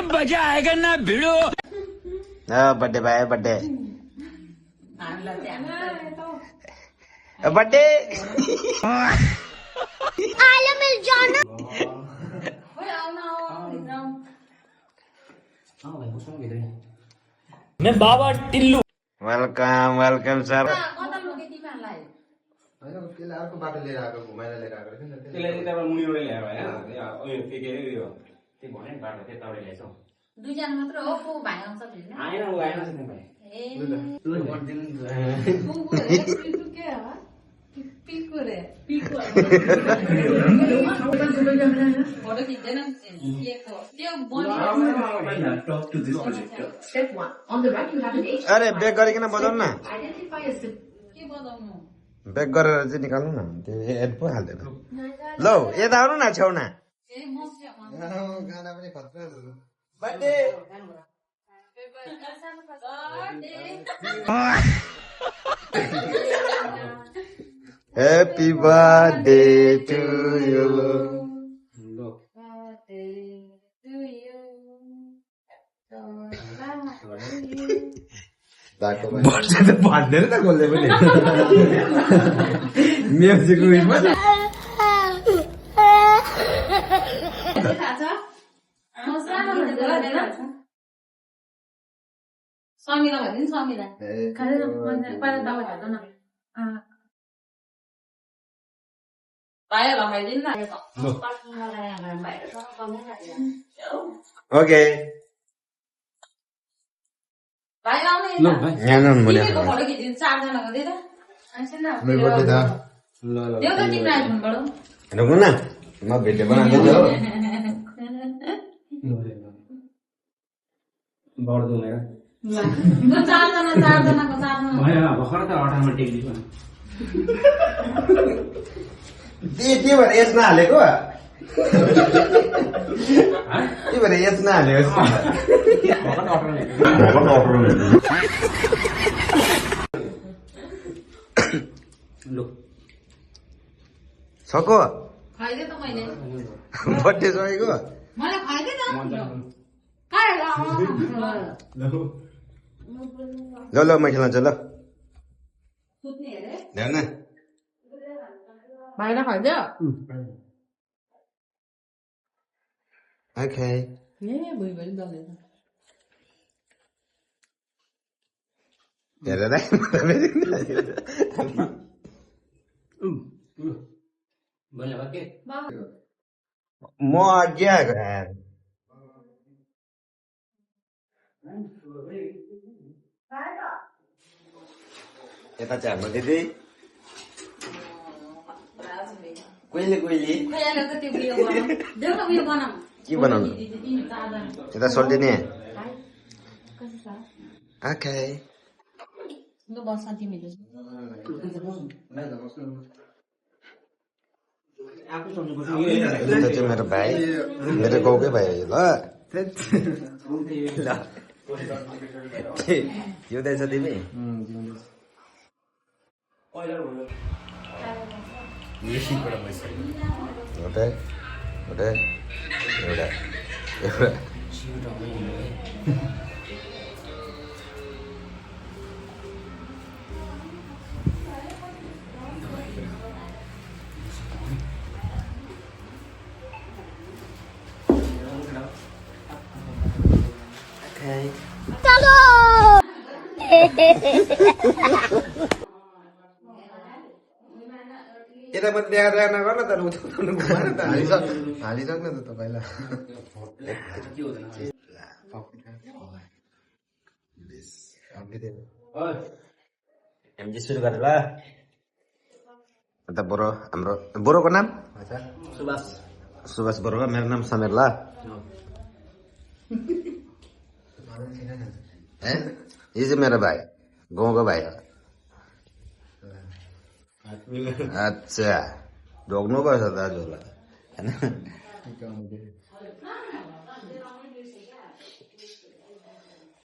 मजा आएगा ना भिड़ो बर्थडे भाइ बर्थडे बर्थडे आलो मिल जाना मैं बाबा टिल्लू वेलकम वेलकम सर त्यसले अर्को बाटो लिएर आएको घुमाएर लिएर आएको रहेछ नि त त्यसले चाहिँ तपाईँ मुनिबाट ल्याएर होइन उयो के अरे उयो त्यो भने बाटो चाहिँ तपाईँ ल्याएछौ दुईजना मात्र हो को भाइ आउँछ फेरि आएन ऊ आएन त्यो भाइ फोटो खिच्दैन अरे ब्याक गरिकन बजाउनु न के बजाउनु ब्याक गरेर चाहिँ निकाल्नु न त्यो एड पो हाल्दैन लौ यता आउनु न छेउना गाना पनि खतरा birthday Happy birthday to you. Birthday त भन्दैन त कसले पनि म्युजिक उयोमा समिला भनिदिनु समिला पहिला तपाईँ हेर्नु न भाइहरूलाई खाइदिनु न ओके भाइ आउने यहाँ मुनि फोटो खिचिदिनु चारजनाको दिएर मेरो बर्थडे त त्यो त तिम्रो आइफोनबाट रुक्नु न म भिडियो बनाउँदैछु हो बढ्दो मेरो चारजनाको चारमा भर्खर त 18 मा टेक्दिएको त्यो भएर यस नहालेको के भएर यस नहालेको सको खाइदिएँ त मैले बर्थडे सकेको मैले खाइदिएँ त ल ल म खेलाउँछु ल सुत्ने हेरे ल्याउ न भाइलाई खाइदियो ओके भुइँ पनि दल्दैछ हेरेर म अघि आएको यार यता चाहिँ हाम्रो दिदी कोइली कोइली के बनाउनु यता सोल्टिने ओके बस्छ तिमीले त्यो चाहिँ मेरो भाइ मेरो गाउँकै भाइ हो ल जिउँदैछ तिमी एउटा एउटा एउटा एउटा चलो यता पनि बिहा नगर न त उठाउनु घुमाएर त हालिसक्नु त तपाईँलाई हामी सुरु गरेर ल अन्त बोरो हाम्रो बोरोको नाम सुभाष सुभाष बोरो मेरो नाम समेर ल यो चाहिँ मेरो भाइ गाउँको भाइ हो अच्छा ढोक्नु पर्छ दाजुहरूलाई होइन